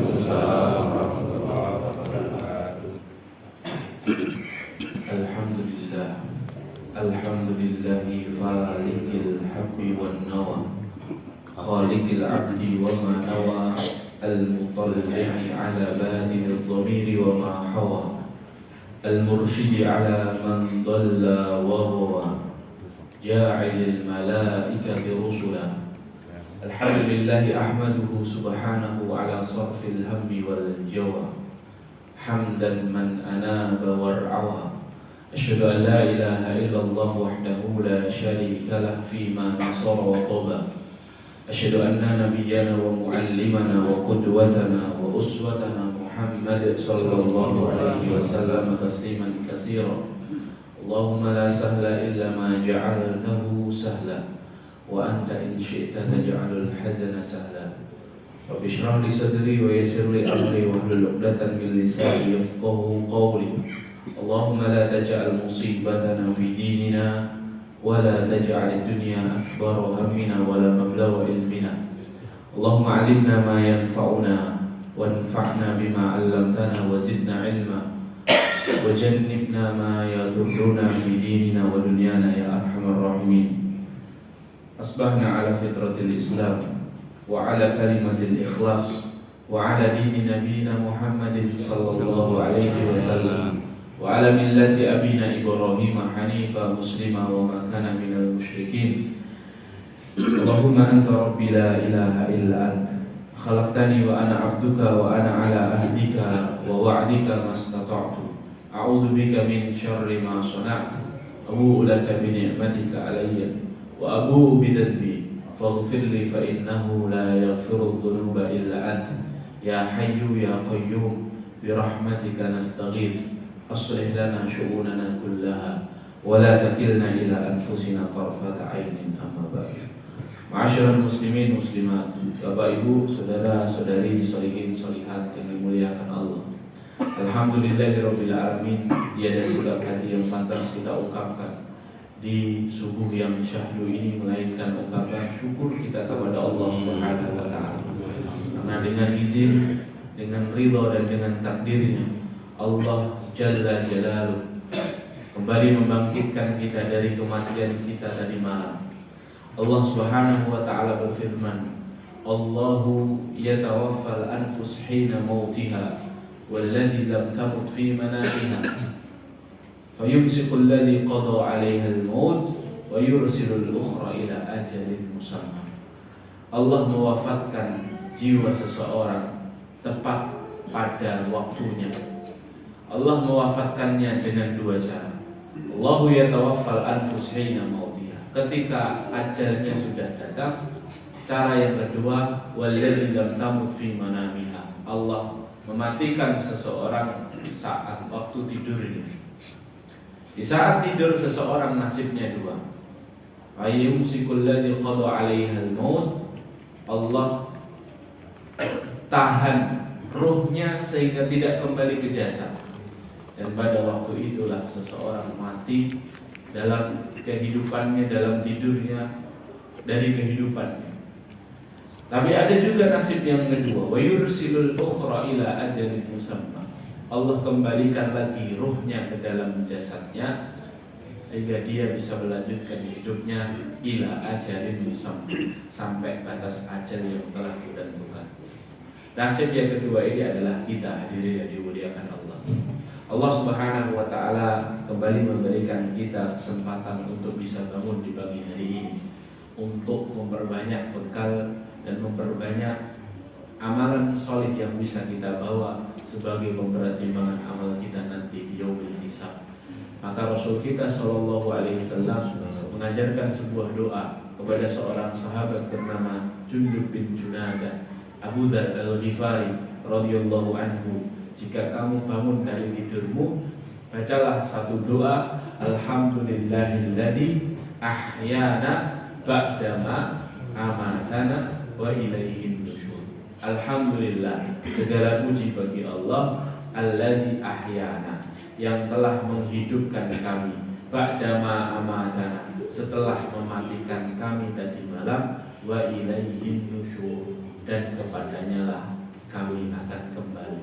Waalaikumsalam warahmatullahi wabarakatuh. Alhamdulillah, alhamdulillahi falikil haqqi wan nawa, khalikil abdi wa ma nawa, al-mutalli'i ala batinil dhamiri wa ma hawa, al-mursyidi ala man dhalla wa huwa, ja'ilil malaikati rusula. Alhamdulillahi ahmaduhu subhanahu ala sarfil hammi wal jawa, hamdan man anaba war'awa. Asyhadu an la ilaha illallah wahdahu la syarika lah fima nasara wa qaba. Asyhadu anna nabiyyana wa muallimana wa qudwatana wa uswatana Muhammad sallallahu alaihi wasallam tasliman katsira. Allahumma la sahla illa ma ja'altahu sahla wa anta in syi'ta taj'alul hazana sahla. Rabbi shrah li sadri wa yassir li amri wahlul 'uqdatam min lisani yafqahu qawli. Allahumma la taj'al musibatana fi dinina wa la taj'al ad-dunya akbar hammina wa la mablagha ilmina. Allahumma 'allimna ma yanfa'una wanfa'na bima 'allamtana wa zidna 'ilma wa jannibna ma yadurruna fi dinina wa dunyana ya arhamar rahimin. Asbahna ala fitratil Islam wa ala kalimatil ikhlas wa ala dini nabiyina Muhammadin sallallahu alaihi wasallam wa ala millati abina Ibrahim hanifa muslima wa ma kana minal musyrikin. Allahumma anta rabbi la ilaha illa anta khalaqtani wa ana abduka wa ana ala ahdika wa wa'dika mastata'tu a'udzu bika min syarri ma sana'tu abu'u laka bi ni'matika alayya wa abu'u bidhanbi faghfir li fa innahu la yaghfiru dhunuba illa anta ya hayyu ya qayyum bi rahmatika nastaghith aslih lana syu'unana kullaha wa la takilna ila anfusina tarfata 'ainin amma ba'd. Ma'asyiral muslimin muslimat, Bapak Ibu, saudara-saudari sholihin sholihat yang dimuliakan Allah. Alhamdulillahirabbil alamin, tiada segala hati yang pantas kita ungkapkan di subuh yang syahdu ini melainkan ungkapan syukur kita kepada Allah Subhanahu wa taala. Karena dengan izin, dengan ridha dan dengan takdirnya Allah Jalla Jalaluhu kembali membangkitkan kita dari kematian kita tadi malam. Allah Subhanahu wa taala berfirman, Allahu yatawaffal anfus hina mautiha wallati lam tamut fi manamiha fayumsiku alladhi qada 'alaiha al-maut wa yursilu al-ukhra ila ajalin musamma. Allah mewafatkan jiwa seseorang tepat pada waktunya. Allah mewafatkannya dengan dua cara. Allahu yatawaffal anfus hina mautiha, ketika ajalnya sudah datang. Cara yang kedua, walladzi lam tamut fi manamiha, Allah mematikan seseorang saat waktu tidurnya. Di saat tidur seseorang nasibnya dua. Ayyumsikul ladzi qada 'alaiha al-maut, Allah tahan ruhnya sehingga tidak kembali ke jasad. Dan pada waktu itulah seseorang mati dalam kehidupannya, dalam tidurnya, dari kehidupannya. Tapi ada juga nasib yang kedua, wa yursilul ukhra ila ajalin musamma. Allah kembalikan lagi ruhnya ke dalam jasadnya sehingga dia bisa melanjutkan hidupnya ila ajalin musamma, sampai batas ajal yang telah ditentukan. Nasib yang kedua ini adalah kita, hadirin yang dimuliakan Allah. Allah Subhanahu wa taala kembali memberikan kita kesempatan untuk bisa bangun di pagi hari ini, untuk memperbanyak bekal dan memperbanyak amalan solid yang bisa kita bawa sebagai pemberat timbangan amal kita nanti di yaumil hisab. Maka Rasul kita sallallahu alaihi wasallam mengajarkan sebuah doa kepada seorang sahabat bernama Jundub bin Junadah, Abu Dzar Al-Ghifari radhiyallahu anhu. Jika kamu bangun dari tidurmu, bacalah satu doa, alhamdulillahilladzi ahyana ba'dama amatana wa ilaihin nusyur. Alhamdulillah, segala puji bagi Allah, alladzi ahyana, yang telah menghidupkan kami, ba'dama amatana, setelah mematikan kami tadi malam, wa ilaihin nusyur, dan kepadanya lah kami akan kembali.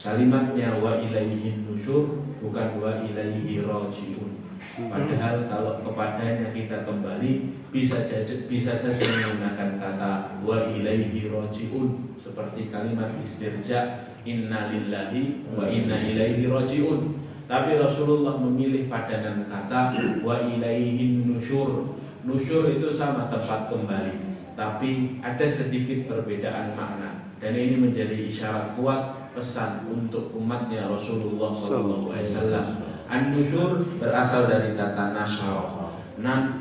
Kalimatnya wa ilaihin nusyur, bukan wa ilaihi rajiun. Padahal kalau kepadanya kita kembali bisa saja menggunakan kata wa ilaihi rajiun, seperti kalimat istirja, inna lillahi wa inna ilaihi rajiun. Tapi Rasulullah memilih padanan kata wa ilaihin nusyur. Nusyur itu sama, tempat kembali, tapi ada sedikit perbedaan makna. Dan ini menjadi isyarat kuat pesan untuk umatnya Rasulullah SAW. An-nusyur berasal dari kata nasyara,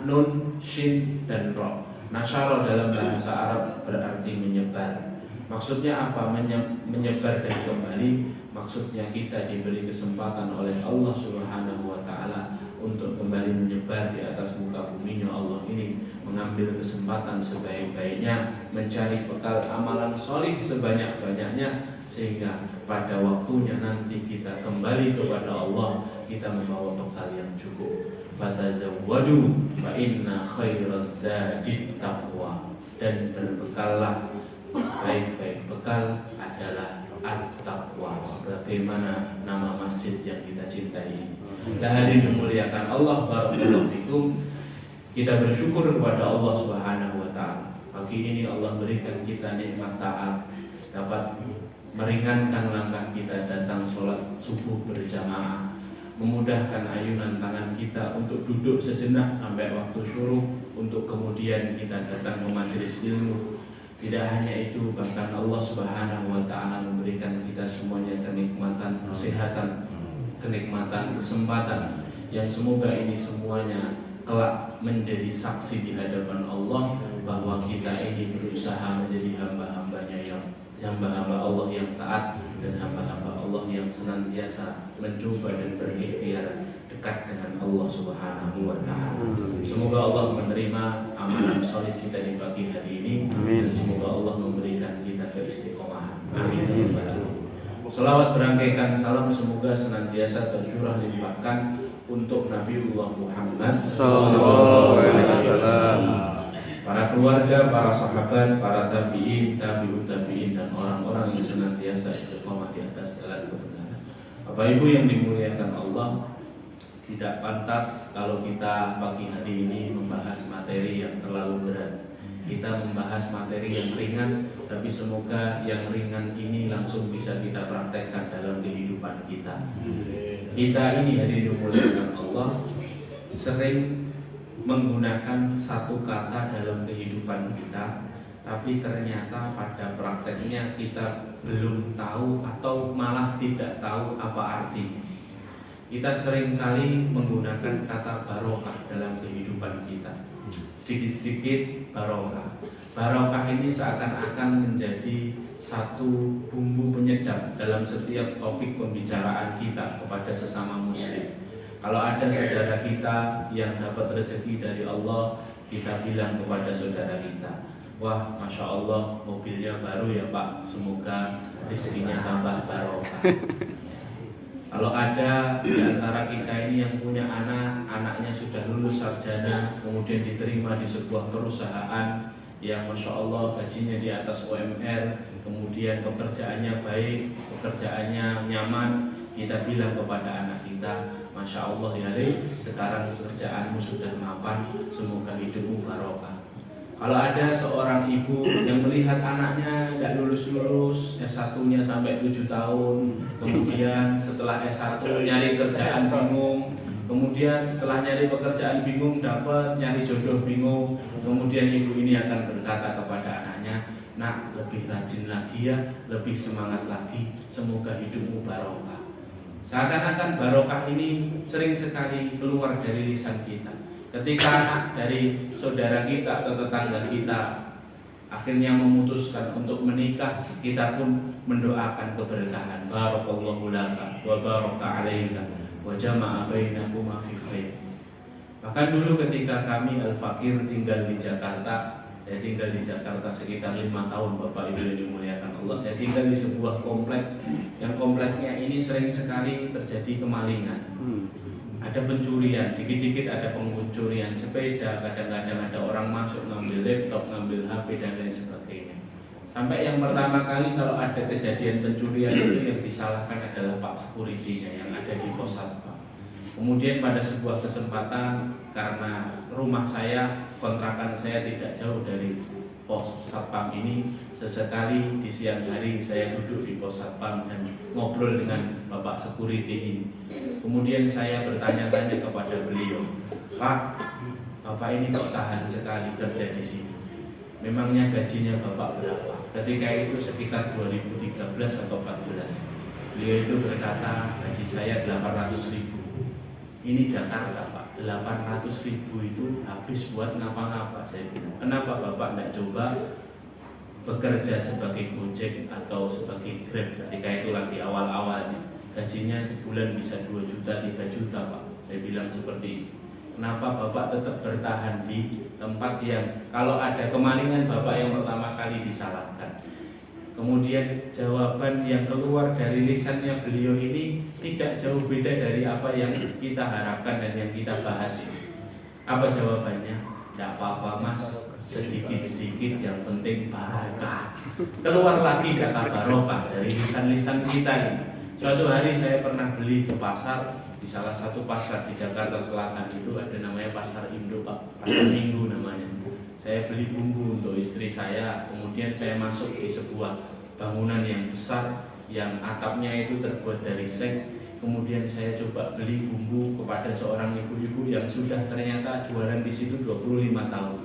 nun, shin, dan ro. Nasyara dalam bahasa Arab berarti menyebar. Maksudnya apa? Menyebar dan kembali. Maksudnya kita diberi kesempatan oleh Allah Subhanahu wa Ta'ala untuk kembali menyebar di atas muka buminya Allah ini, mengambil kesempatan sebaik-baiknya, mencari bekal amalan solih sebanyak-banyaknya, sehingga pada waktunya nanti kita kembali kepada Allah, kita membawa bekal yang cukup. Fatazawwadu fa inna khairaz zadi taqwa. Dan berbekallah, sebaik-baik bekal adalah at-taqwa, sebagaimana nama masjid yang kita cintai ini. Nah, hadirin dimuliakan Allah, barakallahu fikum. Kita bersyukur kepada Allah Subhanahu wa Ta'ala. Pagi ini Allah berikan kita nikmat taat, dapat meringankan langkah kita datang sholat subuh berjamaah, memudahkan ayunan tangan kita untuk duduk sejenak sampai waktu syuruk, untuk kemudian kita datang ke majelis ilmu. Tidak hanya itu, bahkan Allah Subhanahu wa Ta'ala memberikan kita semuanya kenikmatan kesehatan, kenikmatan kesempatan, yang semoga ini semuanya kelak menjadi saksi di hadapan Allah bahwa kita ini berusaha menjadi hamba-hamba Allah yang taat, dan hamba-hamba Allah yang senantiasa mencoba dan berikhtiar dekat dengan Allah Subhanahu wa Ta'ala. Semoga Allah menerima amalan soleh kita di pagi hari ini. Amin. Dan semoga Allah memberikan kita keistiqomahan. Amin. Salawat berangkaikan salam semoga senantiasa tercurah limpahkan untuk Nabiullah Muhammad sallallahu alaihi wasallam, para keluarga, para sahabat, para tabi'in, tabi'ut tabi'in, dan orang-orang yang senantiasa istiqomah di atas jalan kebenaran. Bapak Ibu yang dimuliakan Allah, tidak pantas kalau kita pagi hari ini membahas materi yang terlalu berat. Kita membahas materi yang ringan, tapi semoga yang ringan ini langsung bisa kita praktekkan dalam kehidupan kita. Kita ini hadirin dimuliakan Allah sering menggunakan satu kata dalam kehidupan kita, tapi ternyata pada prakteknya kita belum tahu atau malah tidak tahu apa artinya. Kita seringkali menggunakan kata barokah dalam kehidupan kita. Sedikit-sedikit barokah. Barokah ini seakan-akan menjadi satu bumbu penyedap dalam setiap topik pembicaraan kita kepada sesama muslim. Kalau ada saudara kita yang dapat rezeki dari Allah, kita bilang kepada saudara kita, wah, Masya Allah, mobilnya baru ya Pak, semoga rezekinya tambah barokah. Kalau ada di antara kita ini yang punya anak, anaknya sudah lulus sarjana, kemudian diterima di sebuah perusahaan yang Masya Allah gajinya di atas UMR, kemudian pekerjaannya baik, pekerjaannya nyaman, kita bilang kepada anak kita, Masya Allah ya Re, sekarang pekerjaanmu sudah mapan, semoga hidupmu barokah. Kalau ada seorang ibu yang melihat anaknya tidak lulus-lulus, S1-nya sampai 7 tahun, kemudian setelah S1 nyari kerjaan bingung, kemudian setelah nyari pekerjaan bingung dapat, nyari jodoh bingung, kemudian ibu ini akan berkata kepada anaknya, nak, lebih rajin lagi ya, lebih semangat lagi, semoga hidupmu barokah. Seakan-akan barokah ini sering sekali keluar dari lisan kita. Ketika anak dari saudara kita atau tetangga kita akhirnya memutuskan untuk menikah, kita pun mendoakan keberkahan. Barakallahu laka wa baraka alaika wa jama'a bainakuma fi khair. Bahkan dulu ketika kami Al-Fakir tinggal di Jakarta, saya tinggal di Jakarta sekitar 5 tahun, Bapak Ibu yang dimuliakan Allah. Saya tinggal di sebuah komplek, yang kompleknya ini sering sekali terjadi kemalingan. Ada pencurian, dikit-dikit ada pencurian sepeda, kadang-kadang ada orang masuk ngambil laptop, ngambil HP dan lain sebagainya. Sampai yang pertama kali kalau ada kejadian pencurian itu yang disalahkan adalah Pak Security-nya yang ada di pos satpam. Kemudian pada sebuah kesempatan karena rumah saya, kontrakan saya tidak jauh dari pos satpam ini, sesekali di siang hari saya duduk di pos satpam dan ngobrol dengan Bapak Security ini. Kemudian saya bertanya-tanya kepada beliau, Pak, Bapak ini kok tahan sekali kerja di sini? Memangnya gajinya Bapak berapa? Ketika itu sekitar 2013 atau 14. Beliau itu berkata, gaji saya 800.000. Ini Jakarta Pak, 800.000 itu habis buat ngapa-ngapa. Saya bilang, kenapa Bapak tidak coba bekerja sebagai Gojek atau sebagai Grab? Ketika itu lagi awal-awalnya, gajinya sebulan bisa 2 juta, 3 juta Pak. Saya bilang seperti itu. Kenapa Bapak tetap bertahan di tempat yang kalau ada kemalingan Bapak yang pertama kali disalahkan? Kemudian jawaban yang keluar dari lisannya beliau ini tidak jauh beda dari apa yang kita harapkan dan yang kita bahas ini. Apa jawabannya? Tidak apa-apa Mas, sedikit-sedikit yang penting barokah. Keluar lagi kata barokah dari lisan-lisan kita ini. Suatu hari saya pernah beli ke pasar, di salah satu pasar di Jakarta Selatan itu ada namanya Pasar Indo Pak, Pasar Minggu namanya. Saya beli bumbu untuk istri saya, kemudian saya masuk di sebuah bangunan yang besar yang atapnya itu terbuat dari seng. Kemudian saya coba beli bumbu kepada seorang ibu-ibu yang sudah ternyata jualan di situ 25 tahun.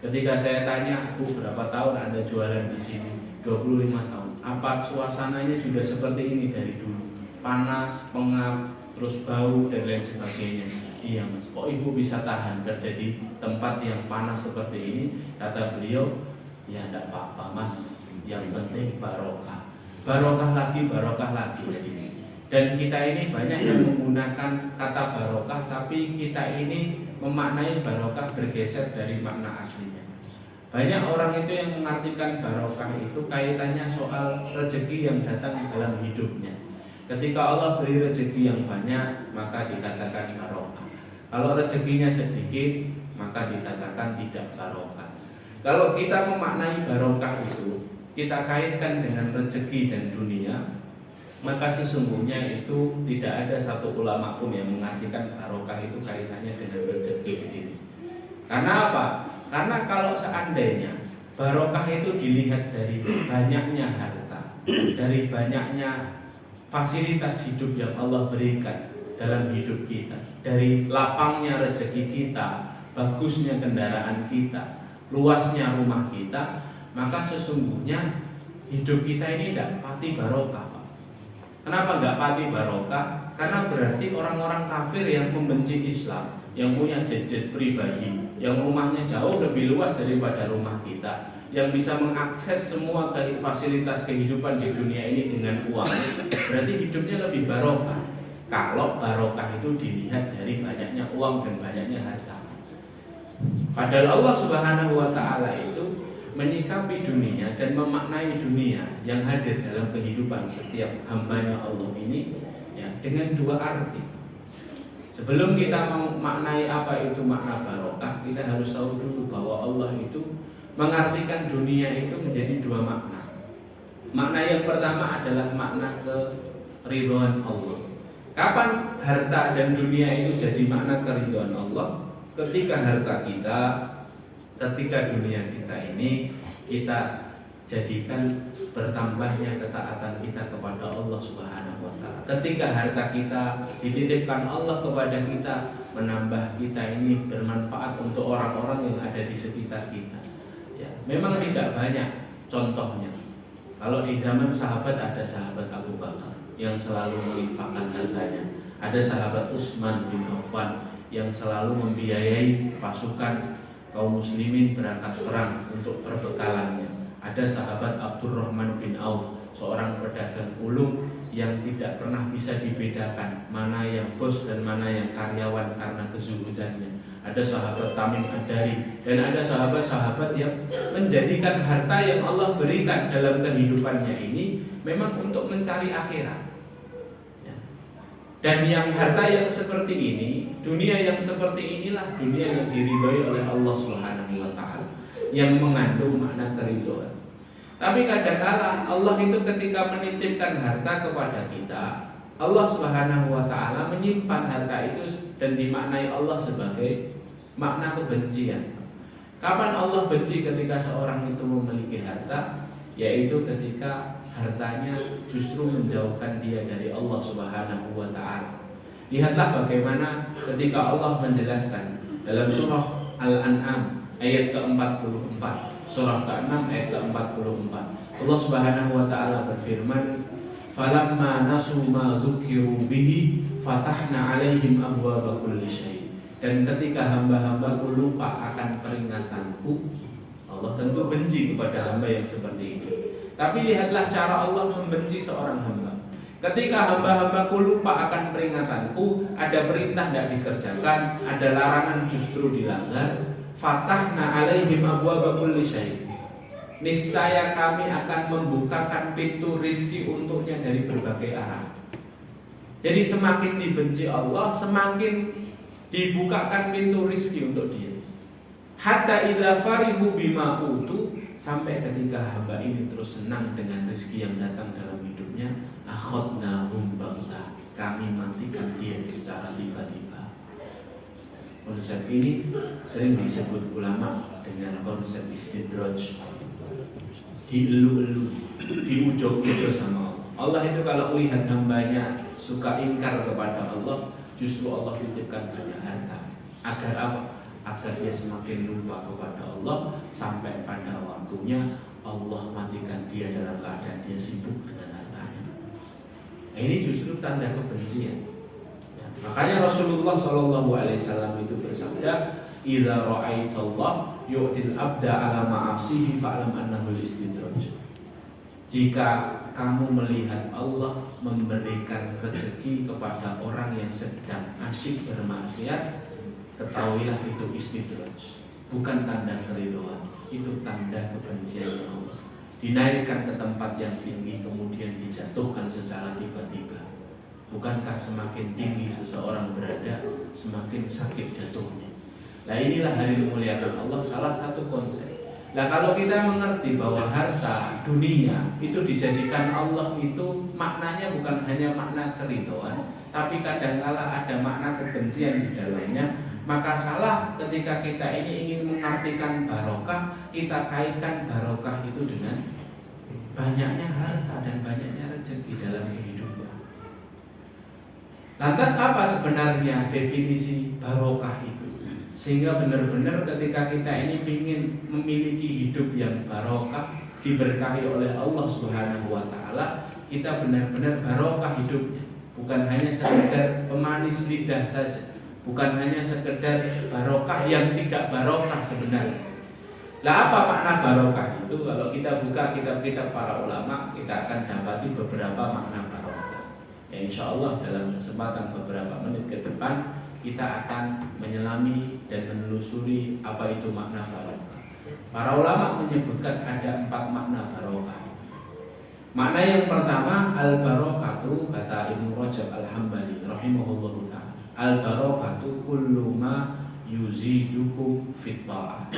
Ketika saya tanya, Bu, berapa tahun Anda jualan di sini? 25 tahun. Apa suasananya juga seperti ini dari dulu? Panas, pengap, terus bau dan lain sebagainya. Iya Mas, kok Ibu bisa tahan kerja di tempat yang panas seperti ini? Kata beliau, ya tidak apa-apa Mas, yang penting barokah. Barokah lagi. Dan kita ini banyak yang menggunakan kata barokah, tapi kita ini memaknai barokah bergeser dari makna aslinya. Banyak orang itu yang mengartikan barokah itu kaitannya soal rezeki yang datang dalam hidupnya. Ketika Allah beri rezeki yang banyak, maka dikatakan barokah. Kalau rezekinya sedikit, maka dikatakan tidak barokah. Kalau kita memaknai barokah itu, kita kaitkan dengan rezeki dan dunia, maka sesungguhnya itu tidak ada satu ulama pun yang mengartikan barokah itu kaitannya dengan rezeki ini. Karena apa? Karena kalau seandainya barokah itu dilihat dari banyaknya harta, dari banyaknya fasilitas hidup yang Allah berikan dalam hidup kita, dari lapangnya rezeki kita, bagusnya kendaraan kita, luasnya rumah kita, maka sesungguhnya hidup kita ini tidak pati barokah. Kenapa nggak pati barokah? Karena berarti orang-orang kafir yang membenci Islam, yang punya jet pribadi, yang rumahnya jauh lebih luas daripada rumah kita, yang bisa mengakses semua fasilitas kehidupan di dunia ini dengan uang, berarti hidupnya lebih barokah. Kalau barokah itu dilihat dari banyaknya uang dan banyaknya harta. Padahal Allah Subhanahu wa Ta'ala itu menyikapi dunia dan memaknai dunia yang hadir dalam kehidupan setiap hambanya Allah ini ya, dengan dua arti. Sebelum kita memaknai apa itu makna barokah, kita harus tahu dulu bahwa Allah itu mengartikan dunia itu menjadi dua makna. Makna yang pertama adalah makna keridhaan Allah. Kapan harta dan dunia itu jadi makna keridhaan Allah? Ketika harta kita, ketika dunia kita ini kita jadikan bertambahnya ketaatan kita kepada Allah Subhanahu wa Ta'ala. Ketika harta kita dititipkan Allah kepada kita, menambah kita ini bermanfaat untuk orang-orang yang ada di sekitar kita. Ya, memang tidak banyak contohnya. Kalau di zaman sahabat ada sahabat Abu Bakar yang selalu menginfakkan hartanya. Ada sahabat Utsman bin Affan yang selalu membiayai pasukan kaum muslimin berangkat perang untuk perbekalannya. Ada sahabat Abdurrahman bin Auf, seorang pedagang ulung yang tidak pernah bisa dibedakan mana yang bos dan mana yang karyawan karena kezuhudannya. Ada sahabat Tamim Ad-Dari dan ada sahabat-sahabat yang menjadikan harta yang Allah berikan dalam kehidupannya ini memang untuk mencari akhirat. Dan yang harta yang seperti ini, dunia yang seperti inilah dunia yang diridhoi oleh Allah Subhanahu wa Ta'ala, yang mengandung makna keridhaan. Tapi kadang-kala Allah itu ketika menitipkan harta kepada kita, Allah Subhanahu wa taala menyimpan harta itu dan dimaknai Allah sebagai makna kebencian. Kapan Allah benci ketika seorang itu memiliki harta? Yaitu ketika hartanya justru menjauhkan dia dari Allah Subhanahu wa taala. Lihatlah bagaimana ketika Allah menjelaskan dalam surah Al-An'am ayat ke-44, surah ke-6 ayat ke-44. Allah Subhanahu wa taala berfirman, "Falamma nasu ma dzukiru bihi fatahna 'alaihim abwaaba kulli syai'." Dan ketika hamba-hambaku lupa akan peringatanku, Allah tentu benci kepada hamba yang seperti itu. Tapi lihatlah cara Allah membenci seorang hamba. Ketika hamba-hambaku lupa akan peringatanku, ada perintah tidak dikerjakan, ada larangan justru dilanggar, fatahna alaihim abwaaba kulli syai'. Niscaya kami akan membukakan pintu rizki untuknya dari berbagai arah. Jadi semakin dibenci Allah, semakin dibukakan pintu rizki untuk dia. Hatta idza farihu bima utu, sampai ketika hamba ini terus senang dengan rizki yang datang dalam hidupnya, akhadnahum baghtah, kami matikan dia secara tiba-tiba. Konsep ini sering disebut ulama dengan konsep istidraj, dielu-elu, diujuk-ujuk sama Allah. Allah itu kalau melihat hambanya suka ingkar kepada Allah, justru Allah titipkan banyak harta. Agar apa? Agar dia semakin lupa kepada Allah, sampai pada waktunya Allah matikan dia dalam keadaan dia sibuk dengan hartanya. Nah, ini justru tanda kebencian. Ya, makanya Rasulullah SAW itu bersabda, "Idza ra'aitallah yu'til abda ala ma'asihi fa'lam annahu al-istidraj." Jika kamu melihat Allah memberikan rezeki kepada orang yang sedang asyik bermaksiat, ketahuilah itu istidraj, bukan tanda keridhaan, itu tanda kebencian Allah. Dinaikkan ke tempat yang tinggi kemudian dijatuhkan secara tiba-tiba. Bukankah semakin tinggi seseorang berada, semakin sakit jatuhnya? Nah, inilah hari memuliakan Allah, salah satu konsep. Nah, kalau kita mengerti bahwa harta dunia itu dijadikan Allah, itu maknanya bukan hanya makna keridhaan, tapi kadangkala ada makna kebencian di dalamnya. Maka salah ketika kita ini ingin mengartikan barokah, kita kaitkan barokah itu dengan banyaknya harta dan banyaknya rezeki dalam kehidupan. Lantas apa sebenarnya definisi barokah itu? Sehingga benar-benar ketika kita ini ingin memiliki hidup yang barokah, diberkahi oleh Allah Subhanahu wa taala, kita benar-benar barokah hidupnya, bukan hanya sekedar pemanis lidah saja, bukan hanya sekedar barokah yang tidak barokah sebenarnya. Lah, apa makna barokah itu? Kalau kita buka kitab-kitab para ulama, kita akan dapati beberapa makna barokah. Ya, insya Allah dalam kesempatan beberapa menit ke depan kita akan menyelami dan menelusuri apa itu makna barokah. Para ulama menyebutkan ada 4 makna barokah. Makna yang pertama, al-barokatu, kata Ibnu Rajab Al-Hambali rahimahullahu ta'ala, al-barokatu kullu ma yuzidukum fit ta'ah.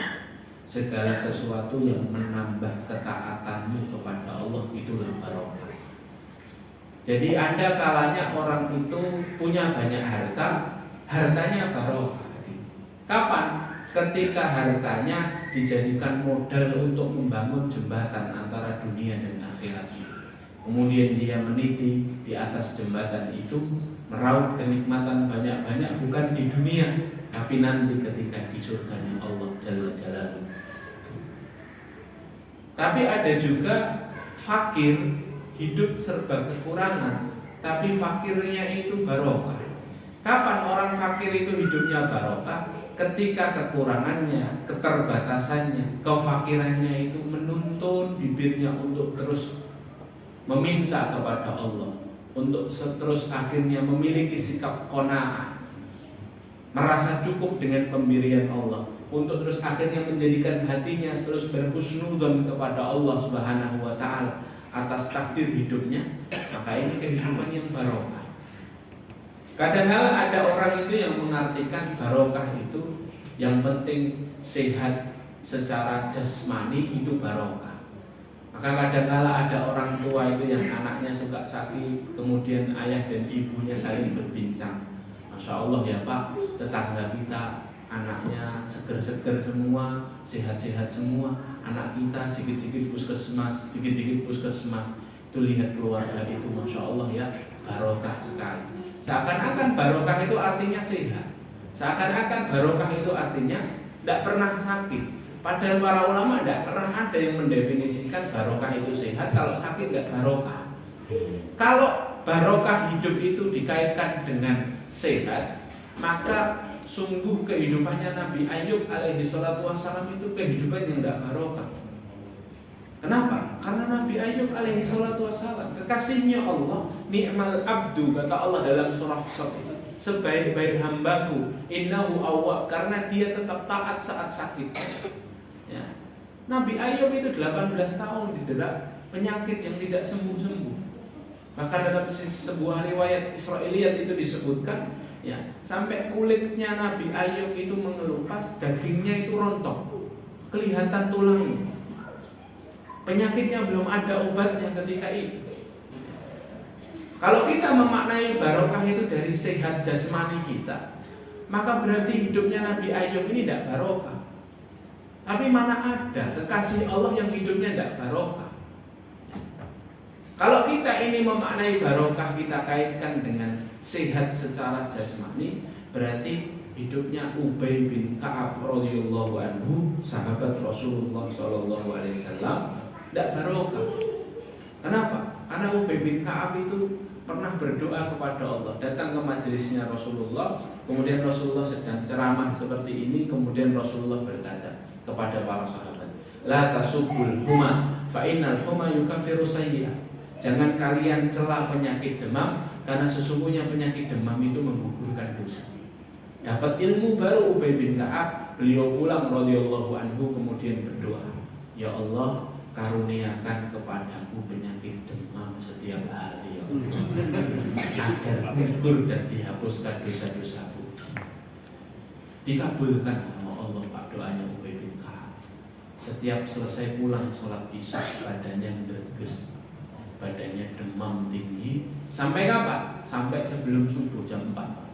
Segala sesuatu yang menambah ketaatanmu kepada Allah, itulah barokah. Jadi ada kalanya orang itu punya banyak harta, hartanya barokah. Kapan? Ketika hartanya dijadikan modal untuk membangun jembatan antara dunia dan akhirat. Kemudian dia meniti di atas jembatan itu, meraup kenikmatan banyak-banyak, bukan di dunia, tapi nanti ketika di surganya Allah Jalla Jalaluhu. Tapi ada juga fakir, hidup serba kekurangan, tapi fakirnya itu barokah. Kapan orang fakir itu hidupnya barokah? Ketika kekurangannya, keterbatasannya, kefakirannya itu menuntun bibirnya untuk terus meminta kepada Allah, untuk terus akhirnya memiliki sikap qanaah, merasa cukup dengan pemberian Allah, untuk terus akhirnya menjadikan hatinya terus berhusnudzon kepada Allah Subhanahu wa taala atas takdir hidupnya. Maka ini kehidupan yang barokah. Kadang-kala ada orang itu yang mengartikan barokah itu yang penting sehat secara jasmani, itu barokah. Maka kadang-kala ada orang tua itu yang anaknya suka sakit, kemudian ayah dan ibunya saling berbincang. Masya Allah ya Pak, tetangga kita anaknya seger-seger semua, sehat-sehat semua. Anak kita sedikit-sedikit puskesmas, sedikit-sedikit puskesmas. Itu lihat keluarga itu, Masya Allah ya, barokah sekali. Seakan-akan barokah itu artinya sehat. Seakan-akan barokah itu artinya tidak pernah sakit. Padahal para ulama tidak pernah ada yang mendefinisikan barokah itu sehat. Kalau sakit tidak barokah. Kalau barokah hidup itu dikaitkan dengan sehat, maka sungguh kehidupannya Nabi Ayub alaihi salatu wassalam itu kehidupan yang tidak barokah. Kenapa? Karena Nabi Ayub alaihi salatu wassalam, kekasihnya Allah, ni'mal abdu, kata Allah dalam surah Shad itu, sebaik-baik hambaku, innahu awwab, karena dia tetap taat saat sakit. Ya. Nabi Ayub itu 18 tahun didera penyakit yang tidak sembuh-sembuh. Bahkan dalam sebuah riwayat Israiliyat itu disebutkan, ya, sampai kulitnya Nabi Ayub itu mengelupas, dagingnya itu rontok, kelihatan tulangnya. Penyakitnya belum ada obatnya ketika itu. Kalau kita memaknai barokah itu dari sehat jasmani kita, maka berarti hidupnya Nabi Ayub ini tidak barokah. Tapi mana ada kekasih Allah yang hidupnya tidak barokah. Kalau kita ini memaknai barokah kita kaitkan dengan sehat secara jasmani, berarti hidupnya Ubay bin Ka'ab radhiyallahu anhu, sahabat Rasulullah sallallahu alaihi wasallam, tidak barokah. Kenapa? Karena Ubay bin Ka'ab itu pernah berdoa kepada Allah, datang ke majelisnya Rasulullah, kemudian Rasulullah sedang ceramah seperti ini, kemudian Rasulullah berkata kepada para sahabat, la tasubul huma fa innal huma yukaffiru sayyi'ah. Jangan kalian cela penyakit demam, karena sesungguhnya penyakit demam itu menggugurkan dosa. Dapat ilmu baru Ubay bin Ka'ab, beliau pulang radhiyallahu anhu kemudian berdoa, ya Allah, karuniakan kepadaku penyakit demam setiap hari ya Allah, agar gugur dan dihapuskan dosa-dosaku. Dikabulkan sama Allah Pak doanya Ubay bin Ka'ab. Setiap selesai pulang sholat isya, badannya greges, badannya demam tinggi. Sampai kapan? Sampai sebelum subuh jam 4 Pak.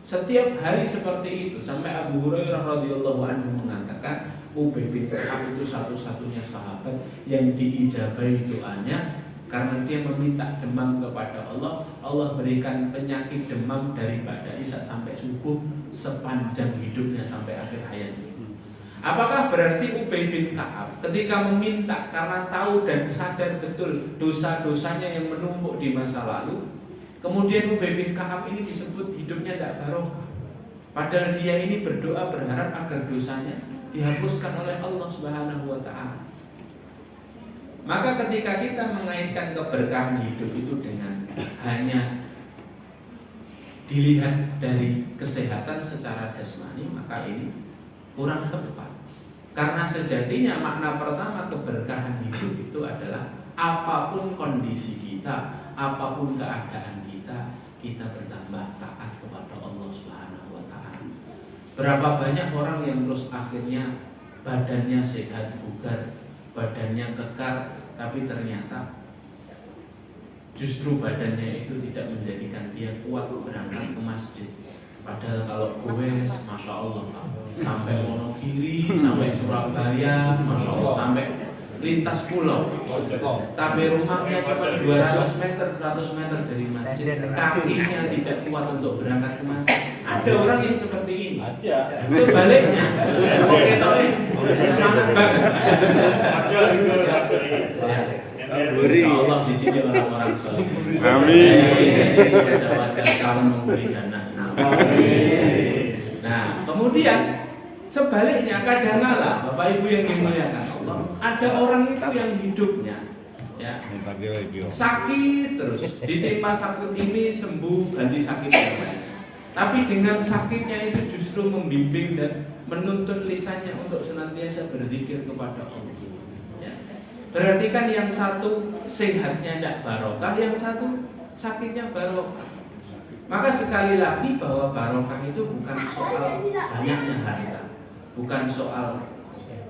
Setiap hari seperti itu, sampai Abu Hurairah radhiyallahu anhu mengatakan Ubay bin Ka'ab itu satu-satunya sahabat yang diijabahi doanya, karena dia meminta demam kepada Allah. Allah berikan penyakit demam dari ba'da isya sampai subuh sepanjang hidupnya sampai akhir hayatnya. Apakah berarti Ubay bin Ka'ab ketika meminta karena tahu dan sadar betul dosa-dosanya yang menumpuk di masa lalu, kemudian Ubay bin Ka'ab ini disebut hidupnya tidak barokah? Padahal dia ini berdoa berharap agar dosanya dihapuskan oleh Allah Subhanahu wa ta'ala. Maka ketika kita mengaitkan keberkahan hidup itu dengan hanya dilihat dari kesehatan secara jasmani, maka ini kurang tepat. Karena sejatinya makna pertama keberkahan hidup itu adalah apapun kondisi kita, apapun keadaan kita, kita bertambah taat kepada Allah Subhanahu wa ta'ala. Berapa banyak orang yang terus akhirnya badannya sehat, bugar, badannya kekar, tapi ternyata justru badannya itu tidak menjadikan dia kuat berangkat ke masjid. Padahal kalau goes, Masya Allah, sampai Wonogiri, sampai Surabaya, Masya Allah, sampai lintas pulau. Tapi rumahnya cuma 200 meter, 100 meter dari masjid, kakinya tidak kuat untuk berangkat ke masjid. Ada orang yang seperti ini. Sebaliknya, semangat banget. Insya Allah di sini orang-orang soleh. Amin. Wajah-wajah calon memberi jannah. Nah, kemudian sebaliknya kadang-kala Bapak Ibu yang dimuliakan Allah, ada orang itu yang hidupnya ya sakit terus, ditimpa sakit ini sembuh ganti sakit yang lain. Tapi dengan sakitnya itu justru membimbing dan menuntun lisannya untuk senantiasa berzikir kepada Allah. Ya. Berarti kan yang satu sehatnya tidak barokah, yang satu sakitnya barokah. Maka sekali lagi bahwa barokah itu bukan soal banyaknya harta, bukan soal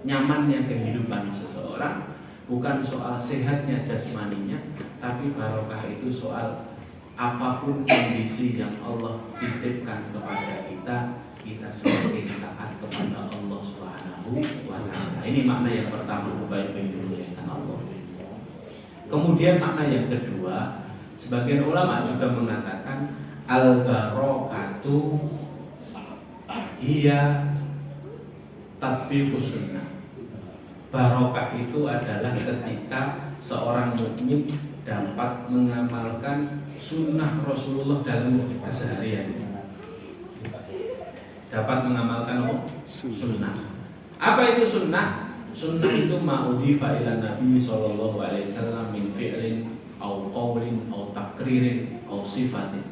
nyamannya kehidupan seseorang, bukan soal sehatnya jasmaninya, tapi barokah itu soal apapun kondisi yang Allah titipkan kepada kita, kita semakin taat kepada Allah Subhanahu wa Ta'ala. Ini makna yang pertama, Bapak Ibu yang dimuliakan Allah. Kemudian makna yang kedua, sebagian ulama juga mengatakan al-barokatu hiya tatbiqus sunnah. Barokah itu adalah ketika seorang mukmin dapat mengamalkan sunnah Rasulullah dalam kesehariannya. Dapat mengamalkan sunnah. Apa itu sunnah? Sunnah itu ma'udhifa ila Nabi sallallahu alaihi wasallam min fi'lin au qawlin au takririn au sifatin.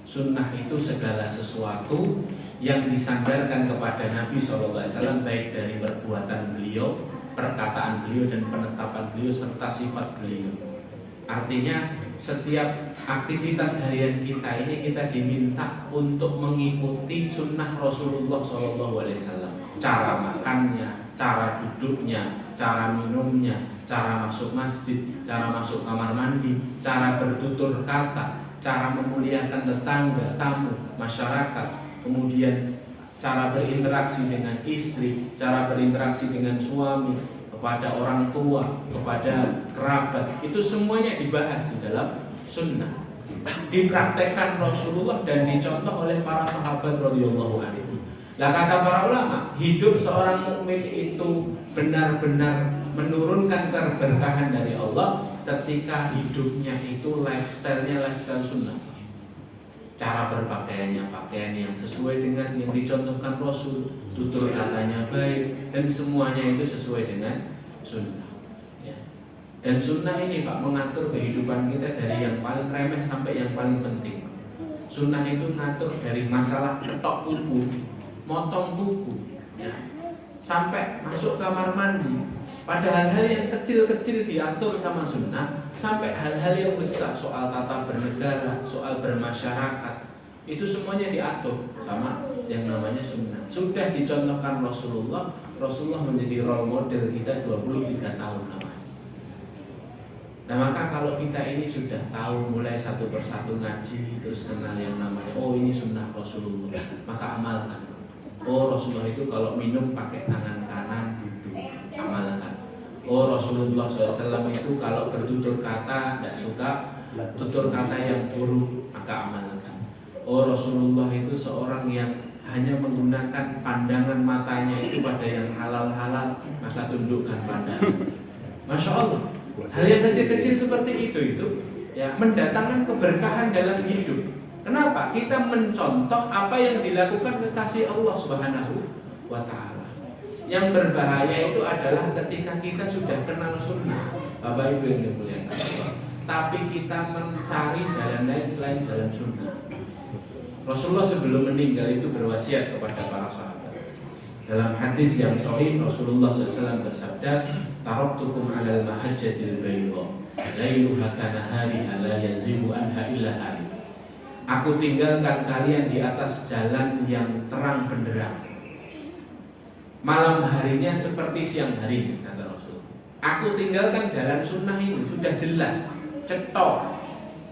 Sunnah itu segala sesuatu yang disandarkan kepada Nabi sallallahu alaihi wasallam, baik dari perbuatan beliau, perkataan beliau, dan penetapan beliau serta sifat beliau. Artinya setiap aktivitas harian kita ini kita diminta untuk mengikuti sunnah Rasulullah SAW. Cara makannya, cara duduknya, cara minumnya, cara masuk masjid, cara masuk kamar mandi, cara bertutur kata, cara memuliakan tetangga, tamu, masyarakat, kemudian cara berinteraksi dengan istri, cara berinteraksi dengan suami, kepada orang tua, kepada kerabat, itu semuanya dibahas di dalam sunnah, dipraktekkan Rasulullah dan dicontoh oleh para sahabat radhiyallahu anhu. Nah, kata para ulama, hidup seorang mukmin itu benar-benar menurunkan keberkahan dari Allah ketika hidupnya itu lifestyle-nya lifestyle sunnah. Cara berpakaiannya pakaian yang sesuai dengan yang dicontohkan Rasul, tutur katanya baik, dan semuanya itu sesuai dengan sunnah. Ya. Dan sunnah ini Pak mengatur kehidupan kita dari yang paling remeh sampai yang paling penting. Sunnah itu ngatur dari masalah ketok kuku, motong kuku, ya, sampai masuk kamar mandi. Pada hal-hal yang kecil-kecil diatur sama sunnah, sampai hal-hal yang besar, soal tata bernegara, soal bermasyarakat, itu semuanya diatur sama yang namanya sunnah. Sudah dicontohkan Rasulullah menjadi role model kita 23 tahun namanya. Nah, maka kalau kita ini sudah tahu mulai satu persatu ngaji, terus kenal yang namanya, oh ini sunnah Rasulullah, maka amalkan. Oh, Rasulullah itu kalau minum pakai tangan kanan duduk, amalkan. Oh, Rasulullah SAW itu kalau bertutur kata tidak suka tutur kata yang buruk, maka amalkan. Oh, Rasulullah itu seorang yang hanya menggunakan pandangan matanya itu pada yang halal-halal, maka tundukkan pandangan. Masya Allah, hal yang kecil-kecil seperti itu ya mendatangkan keberkahan dalam hidup. Kenapa? Kita mencontoh apa yang dilakukan kekasih Allah Subhanahu wa Ta'ala. Yang berbahaya itu adalah ketika kita sudah kenal sunnah, Bapak Ibu yang dimuliakan Allah, tapi kita mencari jalan lain selain jalan sunnah. Rasulullah sebelum meninggal itu berwasiat kepada para sahabat. Dalam hadis yang sahih, Rasulullah SAW bersabda, "Taraktukum 'alal mahajjatil bayda, lailuha kanahariha la yazibu anha illa hari." Aku tinggalkan kalian di atas jalan yang terang benderang, malam harinya seperti siang harinya, kata Rasul. Aku tinggalkan jalan sunnah ini, sudah jelas, cetok,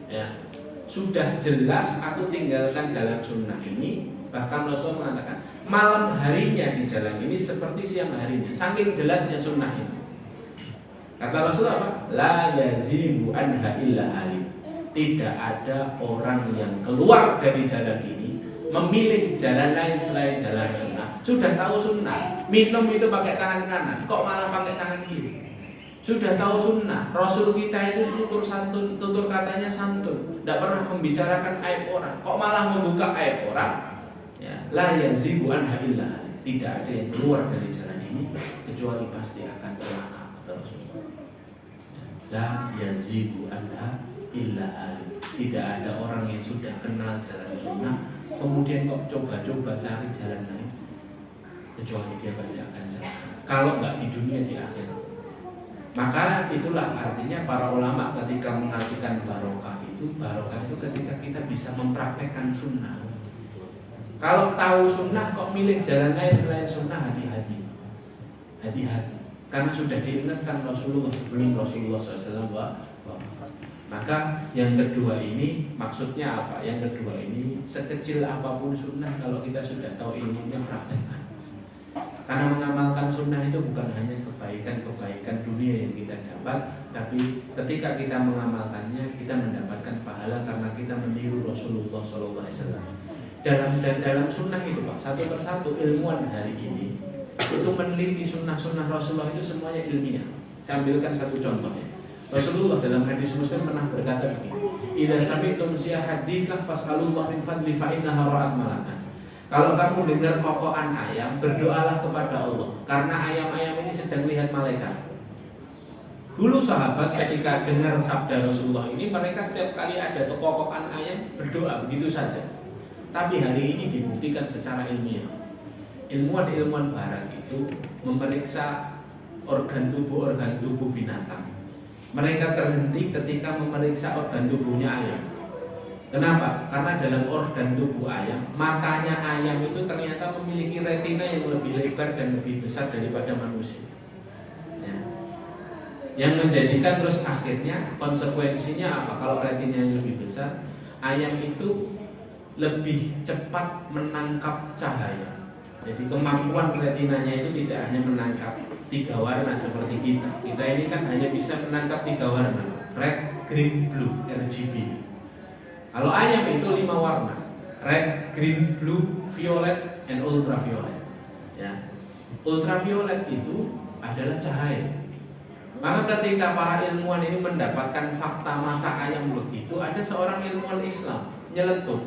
ya, sudah jelas. Aku tinggalkan jalan sunnah ini. Bahkan Rasul mengatakan malam harinya di jalan ini seperti siang harinya, saking jelasnya sunnah itu. Kata Rasul apa? La yazibu anha illa halim. Tidak ada orang yang keluar dari jalan ini memilih jalan lain selain jalan sunnah. Sudah tahu sunnah, minum itu pakai tangan kanan, kok malah pakai tangan kiri. Sudah tahu sunnah, Rasul kita itu tutur santun, tutur katanya santun, tidak pernah membicarakan aib orang, kok malah membuka aib orang. Ya, la yazibu anha illa, tidak ada yang keluar dari jalan ini kecuali pasti akan celaka, kata Rasulullah. La yazibu anha illa alim. Tidak ada orang yang sudah kenal jalan sunnah kemudian kok coba-coba cari jalan lain, kecuali dia pasti akan celaka. Kalau nggak di dunia, di akhirat. Maka itulah artinya para ulama ketika mengartikan barokah itu ketika kita bisa mempraktekkan sunnah. Kalau tahu sunnah kok milih jalan lain selain sunnah, hati-hati. Hati-hati. karena sudah diingatkan Rasulullah sebelum Rasulullah SAW wafat. Maka yang kedua ini maksudnya apa? Yang kedua ini sekecil apapun sunnah, kalau kita sudah tahu ilmunya, praktekkan. Karena mengamalkan sunnah itu bukan hanya kebaikan-kebaikan dunia yang kita dapat, tapi ketika kita mengamalkannya kita mendapatkan pahala karena kita meniru Rasulullah SAW. Dalam sunnah itu Pak, satu persatu ilmuwan hari ini itu meneliti sunnah-sunnah Rasulullah itu semuanya ilmiah. Saya ambilkan satu contohnya. Rasulullah dalam hadis Muslim pernah berkata begini, "Idza sami'tum siyahadika fas'alullah min fadli fa innaha ra'at malakan." Kalau kamu dengar kokokan ayam, berdoalah kepada Allah karena ayam-ayam ini sedang lihat malaikat. Dulu sahabat ketika dengar sabda Rasulullah ini, mereka setiap kali ada kokokan ayam berdoa begitu saja. Tapi hari ini dibuktikan secara ilmiah. Ilmuwan-ilmuwan barat itu memeriksa organ tubuh binatang. Mereka terhenti ketika memeriksa organ tubuhnya ayam. Kenapa? Karena dalam organ tubuh ayam, matanya ayam itu ternyata memiliki retina yang lebih lebar dan lebih besar daripada manusia. Ya. Yang menjadikan terus akhirnya konsekuensinya apa? Kalau retinanya lebih besar, ayam itu lebih cepat menangkap cahaya. Jadi kemampuan retinanya itu tidak hanya menangkap 3 warna seperti kita. Kita ini kan hanya bisa menangkap 3 warna, red, green, blue, RGB. Kalau ayam itu 5 warna, red, green, blue, violet, and ultraviolet. Ya. Ultraviolet itu adalah cahaya. Maka ketika para ilmuwan ini mendapatkan fakta mata ayam begitu, ada seorang ilmuwan Islam nyeletuk,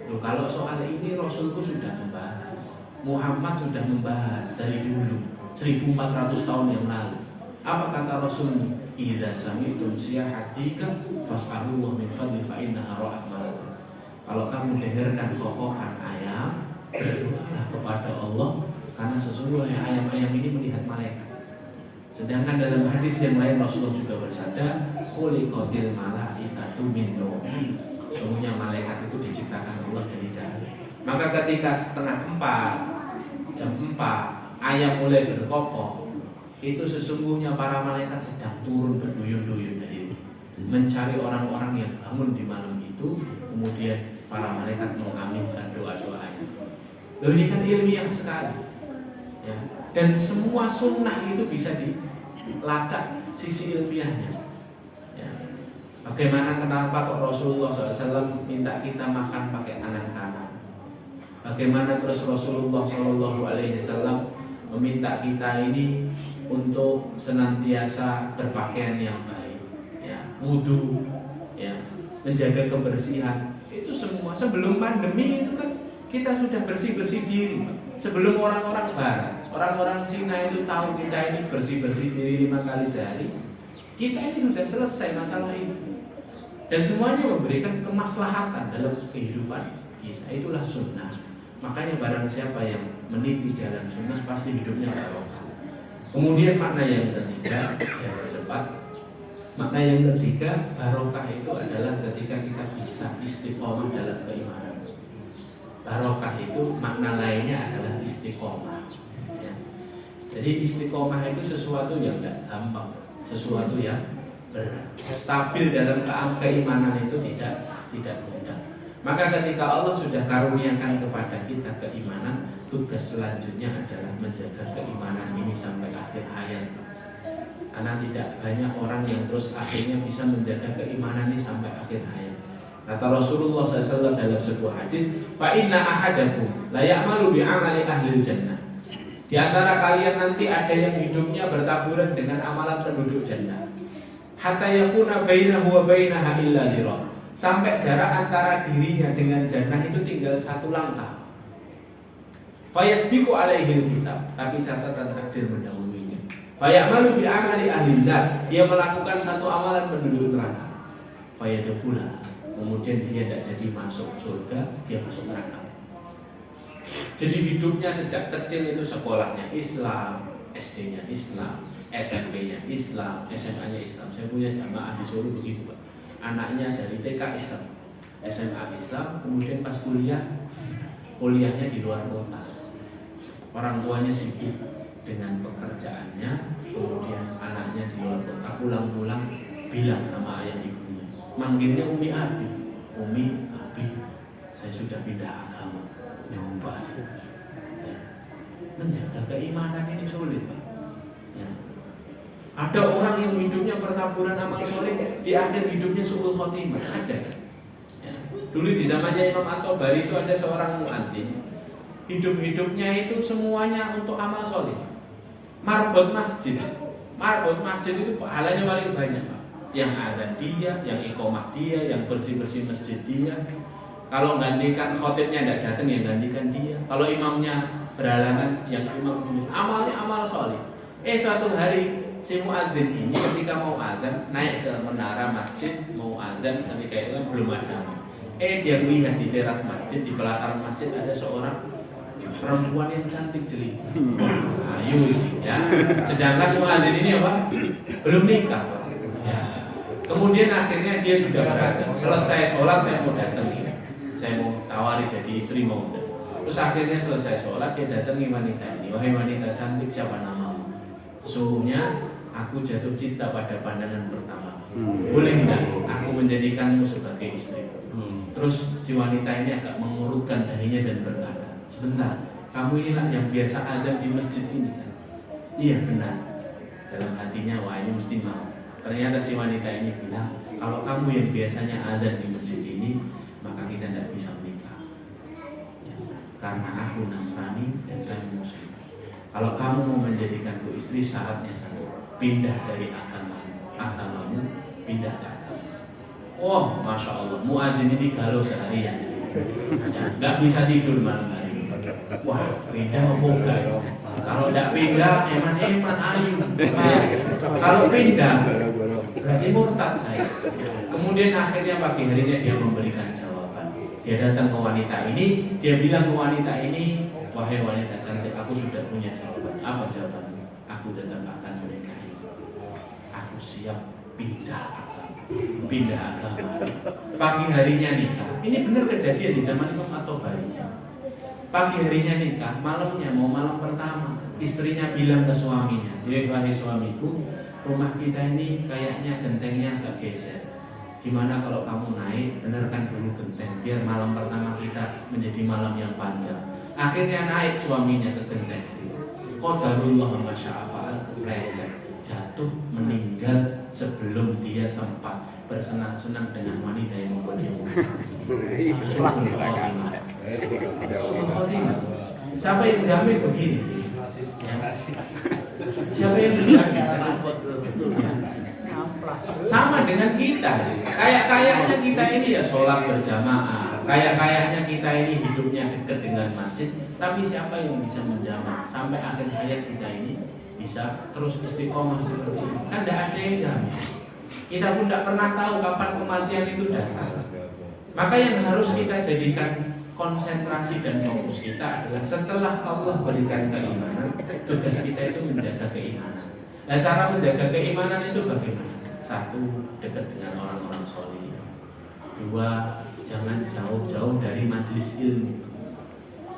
loh, kalau soal ini Rasulku sudah membahas, Muhammad sudah membahas dari dulu 1400 tahun yang lalu. Apa kata Rasul? Idza sami'tum siyahadika fas'alullah min fadli fa innaha ra'at malakan. Kalau kamu dengarkan kokokan ayam, berdoalah kepada Allah karena sesungguhnya ayam-ayam ini melihat malaikat. Sedangkan dalam hadis yang lain Rasulullah juga bersabda, khuliqatil malaikatu min nur. Sesungguhnya malaikat itu diciptakan Allah dari cahaya. Maka ketika 3:30, jam 4 ayam mulai berkokok, itu sesungguhnya para malaikat sedang turun berduyun-duyun dari mencari orang-orang yang bangun di malam itu. Kemudian para malaikat mengaminkan doa-doanya. Loh, ini kan ilmiah sekali ya. Dan semua sunnah itu bisa dilacak sisi ilmiahnya ya. Bagaimana, kenapa kok Rasulullah SAW minta kita makan pakai tangan kanan? Bagaimana terus Rasulullah SAW meminta kita ini untuk senantiasa berpakaian yang baik, ya, wudu, ya, menjaga kebersihan. Itu semua sebelum pandemi itu kan kita sudah bersih-bersih diri. Sebelum orang-orang Barat, orang-orang Cina itu tahu kita ini bersih-bersih diri 5 kali sehari, kita ini sudah selesai masalah itu. Dan semuanya memberikan kemaslahatan dalam kehidupan kita. Itulah sunnah. Makanya barang siapa yang meniti jalan sunnah pasti hidupnya barokah. Kemudian makna yang ketiga, yang tercepat, makna yang ketiga, barokah itu adalah ketika kita bisa istiqomah dalam keimanan. Barokah itu makna lainnya adalah istiqomah ya. Jadi istiqomah itu sesuatu yang tidak gampang, sesuatu yang berat. Stabil dalam keimanan itu tidak mudah. Maka ketika Allah sudah karuniakan kepada kita keimanan, tugas selanjutnya adalah menjaga keimanan ini sampai akhir hayat. Karena tidak banyak orang yang terus akhirnya bisa menjaga keimanan ini sampai akhir hayat. Kata Rasulullah SAW dalam sebuah hadis, fa inna ahadakum la ya'malu bi amali ahli jannah. Di antara kalian nanti ada yang hidupnya bertaburan dengan amalan penduduk jannah. Hatta yakuna bainahu wa bainaha illa dhira. Sampai jarak antara dirinya dengan jannah itu tinggal 1 langkah. Fayasbiqu alaihi kitab, tapi catatan takdir mendahulunya. Fayamalu bi amali ahli nar, dia melakukan satu amalan penduduk neraka. Fayadkhula, kemudian dia tidak jadi masuk surga, dia masuk neraka. Jadi hidupnya sejak kecil itu sekolahnya Islam, SD-nya Islam, SMP-nya Islam, SMA-nya Islam. Saya punya jamaah di Solo begitu, Pak. Anaknya dari TK Islam, SMA Islam, kemudian pas kuliahnya di luar kota. Orang tuanya sibuk dengan pekerjaannya, kemudian pulang-pulang bilang sama ayah ibunya, manggilnya Umi Abi, Umi Abi, saya sudah pindah agama. Coba ya. Menjaga keimanan ini sulit, Pak. Ya. Ada orang yang hidupnya pertaburan amal soleh, di akhir hidupnya su'ul khotimah. Ada kan? Ya. Dulu di zamannya Imam At-Tabari itu ada seorang muadzin, hidup-hidupnya itu semuanya untuk amal soleh. Marbot masjid itu pahalanya paling banyak, Pak. Yang adzan dia, yang iqomah dia, yang bersih-bersih masjid dia. Kalau gantikan khotibnya tidak datang, ya gantikan dia. Kalau imamnya berhalangan, yang imam dulu. Amalnya amal soleh. Suatu hari si muadzin ini ketika mau adzan naik ke menara masjid mau adzan, ketika itu belum ada. Dia melihat di teras masjid, di pelataran masjid ada seorang perempuan yang cantik jelita, ayu ini, ya. Sedangkan muadzin ini apa? Belum nikah, Pak. Ya. Kemudian akhirnya dia sudah berazan, selesai sholat saya mau datang, saya mau tawari jadi istri mau. Terus akhirnya selesai sholat dia datangi wanita ini, wahai wanita cantik, siapa namamu? Sesungguhnya aku jatuh cinta pada pandangan pertama. Boleh nggak aku menjadikanmu sebagai istri? Terus si wanita ini agak mengurutkan dahinya dan berkata, sebentar, kamu inilah yang biasa azan di masjid ini kan? Iya benar. Dalam hatinya, wah ini mesti mau. Ternyata si wanita ini bilang, kalau kamu yang biasanya azan di masjid ini, maka kita tidak bisa menikah. Ya, karena aku Nasrani dan kamu Muslim. Kalau kamu mau menjadikanku istri, saatnya satu, pindah dari agamamu, pindah ke agama. Oh, masya Allah, muadzin ini galau seharian, ya, nggak bisa tidur malam hari. Wah, pindah apa enggak? Kalau tidak pindah, eman ayu. Ya. Kalau pindah, berarti murtad saya. Kemudian akhirnya pagi harinya dia memberikan jawaban. Dia datang ke wanita ini, dia bilang ke wanita ini, wahai wanita cantik, aku sudah punya jawaban. Apa jawabannya? Aku tetap akan menikahi. Aku siap pindah agama. Pagi harinya nikah. Ini benar kejadian di zaman Imam At-Tabari. Pagi harinya nikah, malamnya mau malam pertama, istrinya bilang ke suaminya, wahai suamiku, rumah kita ini kayaknya gentengnya agak geser. Gimana kalau kamu naik, benarkan dulu genteng, biar malam pertama kita menjadi malam yang panjang. Akhirnya naik suaminya ke genteng. Qadarullah wa masya'afa'al, kepleset, jatuh, meninggal sebelum dia sempat bersenang-senang dengan wanita yang membuat dia siapa yang jamin begini? Ya. Siapa yang menjamin? Sama dengan kita. Kayak-kayaknya kita ini ya sholat berjamaah. Kayak-kayaknya kita ini hidupnya dekat dengan masjid. Tapi siapa yang bisa menjamin sampai akhir hayat kita ini bisa terus istiqomah seperti ini? Kan tidak ada yang jamin. Kita pun tidak pernah tahu kapan kematian itu datang. Maka yang harus kita jadikan konsentrasi dan fokus kita adalah setelah Allah berikan keimanan, tugas kita itu menjaga keimanan. Nah, cara menjaga keimanan itu bagaimana? Satu, dekat dengan orang-orang soleh. Dua, jangan jauh-jauh dari majelis ilmu.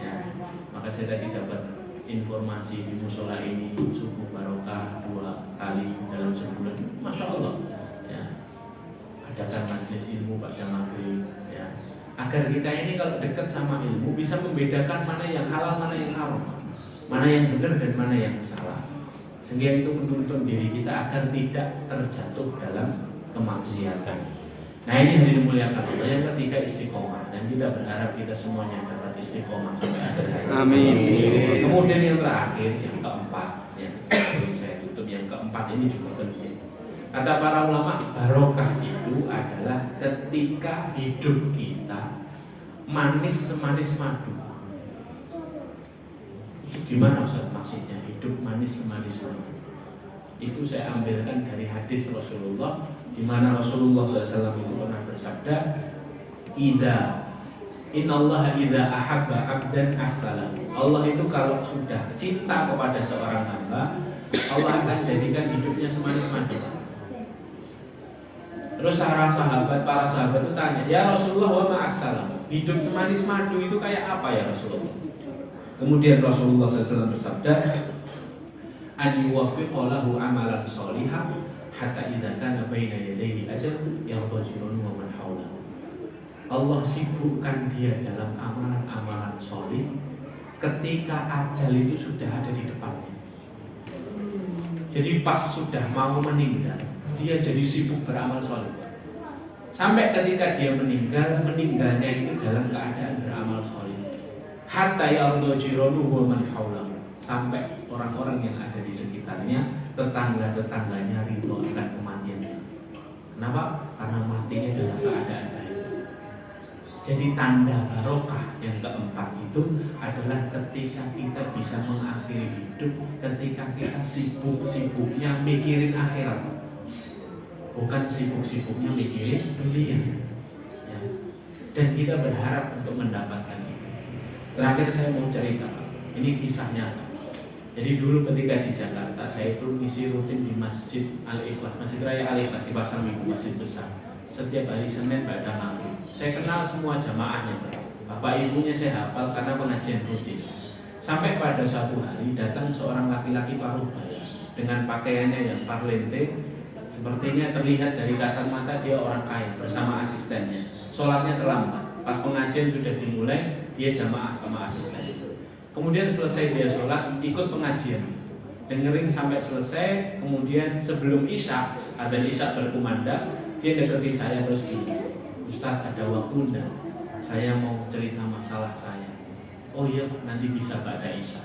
Ya, maka saya tadi dapat informasi di musola ini subuh barokah 2 kali dalam sebulan. Masya Allah. Ya, adakan majelis ilmu pada maghrib. Ya. Agar kita ini kalau dekat sama ilmu bisa membedakan mana yang halal, mana yang haram, mana yang benar dan mana yang salah. Sehingga itu menuntun diri kita agar tidak terjatuh dalam kemaksiatan. Nah ini hari dimuliakan Allah. Yang ketiga istiqomah, dan kita berharap kita semuanya dapat istiqomah sampai akhir hayat. Amin. Kemudian yang terakhir, yang keempat, ya, sebelum saya tutup, yang keempat ini juga penting. Kata para ulama, barokah itu adalah ketika hidup kita manis semanis madu. Itu gimana Ustaz maksudnya hidup manis semanis madu? Itu saya ambilkan dari hadis Rasulullah, di mana Rasulullah SAW itu pernah bersabda, Innallaha idza ahabba abdan as-salam. Allah itu kalau sudah cinta kepada seorang hamba, Allah akan jadikan hidupnya semanis madu. Terus para sahabat itu tanya, ya Rasulullah wa ma'assalam, hidup semanis madu itu kayak apa ya Rasulullah? Kemudian Rasulullah SAW bersabda, an yuwaffiqa lahu amalan sholihan hatta idza kana baina yadayhi ajal yarda jiranu wa man hawlahu. Allah sibukkan dia dalam amalan-amalan soleh ketika ajal itu sudah ada di depannya. Jadi pas sudah mau meninggal, dia jadi sibuk beramal soleh. Sampai ketika dia meninggal, meninggalnya itu dalam keadaan beramal soleh. Hatta yarda jiranu wa man hawlahu. Sampai orang-orang yang ada di sekitarnya, tetangga-tetangganya ridho akan kematiannya. Kenapa? Karena matinya dalam keadaan baik. Jadi tanda barokah yang keempat itu adalah ketika kita bisa mengakhiri hidup, ketika kita sibuk-sibuknya mikirin akhirat, bukan sibuk-sibuknya mikirin dunia. Ya. Dan kita berharap untuk mendapatkan itu. Terakhir saya mau cerita, ini kisah nyata. Jadi dulu ketika di Jakarta, saya itu ngisi rutin di Masjid Al-Ikhlas, Masjid Raya Al-Ikhlas di Pasar Minggu, masjid besar. Setiap hari Senin pada maghrib. Saya kenal semua jamaahnya, bapak ibunya saya hafal karena pengajian rutin. Sampai pada suatu hari datang seorang laki-laki paruh baya dengan pakaiannya yang parlente, sepertinya terlihat dari kasat mata dia orang kaya bersama asistennya. Sholatnya terlambat. Pas pengajian sudah dimulai, dia jamaah sama asisten. Kemudian selesai dia sholat, ikut pengajian, dengerin sampai selesai. Kemudian sebelum isya, adzan isya berkumandang, dia dekati saya terus bilang, Ustaz ada waktu enggak? Saya mau cerita masalah saya. Oh iya Pak, nanti bisa pada isya.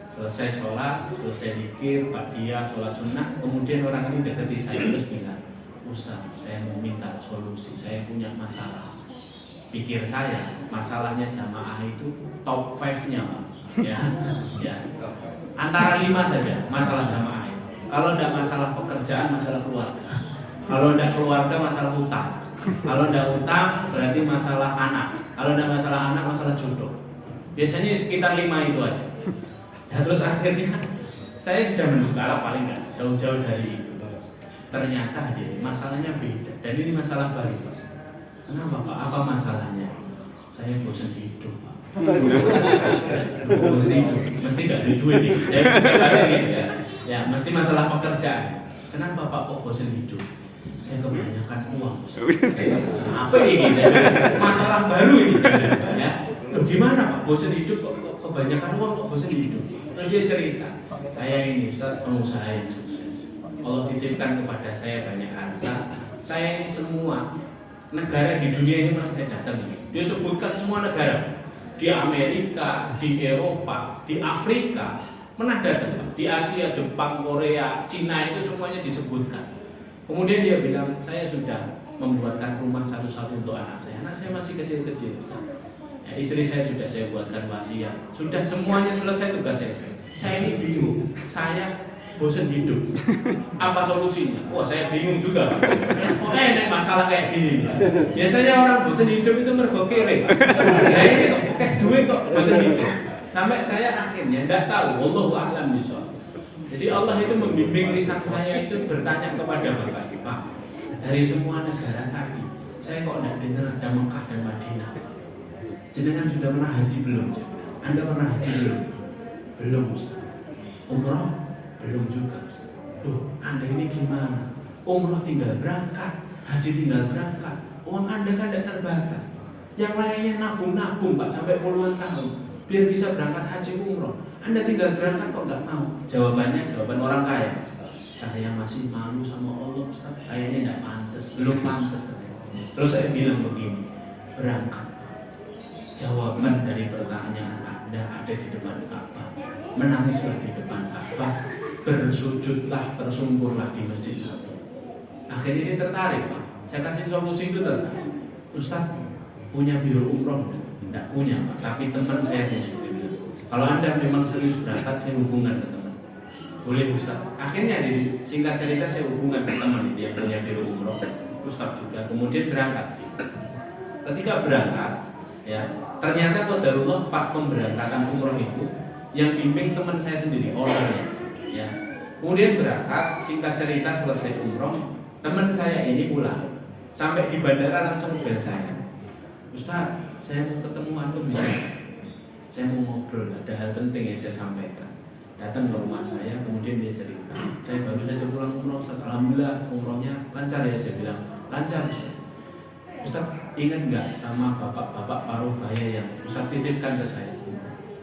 Selesai sholat, selesai zikir, dia sholat sunnah. Kemudian orang ini dekati saya terus bilang, Ustaz saya mau minta solusi, saya punya masalah. Pikir saya, masalahnya jamaah itu top 5-nya Pak. Ya. Antara 5 saja masalah jamaah itu. Kalau tidak masalah pekerjaan, masalah keluarga. Kalau tidak keluarga, masalah hutang. Kalau tidak hutang, berarti masalah anak. Kalau tidak masalah anak, masalah jodoh. Biasanya sekitar 5 itu aja. Ya, terus akhirnya saya sudah menduga paling nggak jauh-jauh dari itu. Ternyata dia masalahnya beda. Dan ini masalah baru Pak. Kenapa Pak? Apa masalahnya? Saya bosan hidup Pak. Bosan hidup. Mesti nggak ada duit nih. Saya juga gitu ya. Ya, mesti masalah pekerjaan. Kenapa Pak kok bosan hidup? Saya kebanyakan uang. Apa ini? Masalah baru ini. Ya. Loh gimana Pak? Bosan hidup kok kebanyakan uang kok bosan hidup? Terus dia cerita, saya ini Ustaz pengusaha yang sukses. Allah titipkan kepada saya banyak harta. Saya ini semua negara di dunia ini pernah saya datang. Dia sebutkan semua negara. Di Amerika, di Eropa, di Afrika, pernah datang. Di Asia, Jepang, Korea, Cina itu semuanya disebutkan. Kemudian dia bilang, saya sudah membuatkan rumah satu-satu untuk anak saya. Anak saya masih kecil-kecil. Ya, istri saya sudah saya buatkan wasiat. Sudah semuanya selesai tugas saya. Saya ini bingung. Saya bosan hidup. Apa solusinya? Wah, saya bingung juga. Kok enak masalah kayak gini. Biasanya orang bosan hidup itu mergo kere. Nah ini kok pakai duit kok bosan hidup. Sampai saya akhirnya tidak tahu. Wallahu a'lam bishawab. Jadi Allah itu membimbing lisan saya itu bertanya kepada Bapak, Pak, dari semua negara tadi, saya kok tidak dengar ada Mekah dan Madinah. Jenengan sudah pernah haji belum? Anda pernah haji belum? Belum Ustaz. Umrah? Belum juga Ustaz. Duh, Anda ini gimana? Umrah tinggal berangkat, haji tinggal berangkat. Uang Anda kan tidak terbatas. Yang lainnya nabung-nabung Pak sampai puluhan tahun biar bisa berangkat haji umrah. Anda tinggal berangkat kok nggak mau? Jawabannya jawaban orang kaya. Saya masih malu sama Allah Ustaz. Kayaknya nggak pantas, belum pantas. Terus saya bilang begini, berangkat. Jawaban dari pertanyaan Anda ada di depan Ka'bah. Menangislah di depan Ka'bah, bersujudlah, tersungkurlah di masjid Nabi. Akhirnya ini tertarik Pak. Saya kasih solusi itu tertarik. Ustaz punya biro umroh? Tidak punya Pak, tapi teman saya punya. Kalau Anda memang serius berangkat, saya hubungan ke teman. Boleh Ustaz. Akhirnya di singkat cerita saya hubungan ke teman itu yang punya biro umroh, Ustaz juga. Kemudian berangkat. Ketika berangkat, ya ternyata qadarullah pas pemberangkatan umroh itu yang bimbing teman saya sendiri, orangnya. Ya. Kemudian berangkat, singkat cerita selesai umroh, teman saya ini pulang. Sampai di bandara langsung bel saya. Ustaz, saya mau ketemu antum bisa. Saya mau ngobrol, ada hal penting yang saya sampaikan. Datang ke rumah saya, kemudian dia cerita. Saya baru saja pulang umroh, Ustaz, alhamdulillah umrohnya lancar ya. Saya bilang lancar. Ustaz, ingat nggak sama bapak-bapak paruh baya yang Ustaz titipkan ke saya?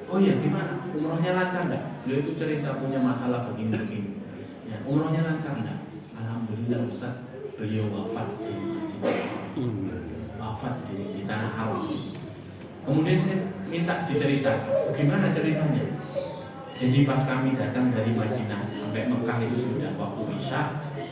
Oh iya, gimana? Umrohnya lancar nggak? Beliau itu cerita punya masalah begini-begini. Ya, umrohnya lancar nggak? Alhamdulillah Ustaz, beliau wafat di masjid, wafat di tanah haram. Kemudian saya minta diceritakan, bagaimana ceritanya? Jadi pas kami datang dari Madinah sampai Mekah itu sudah waktu Isya.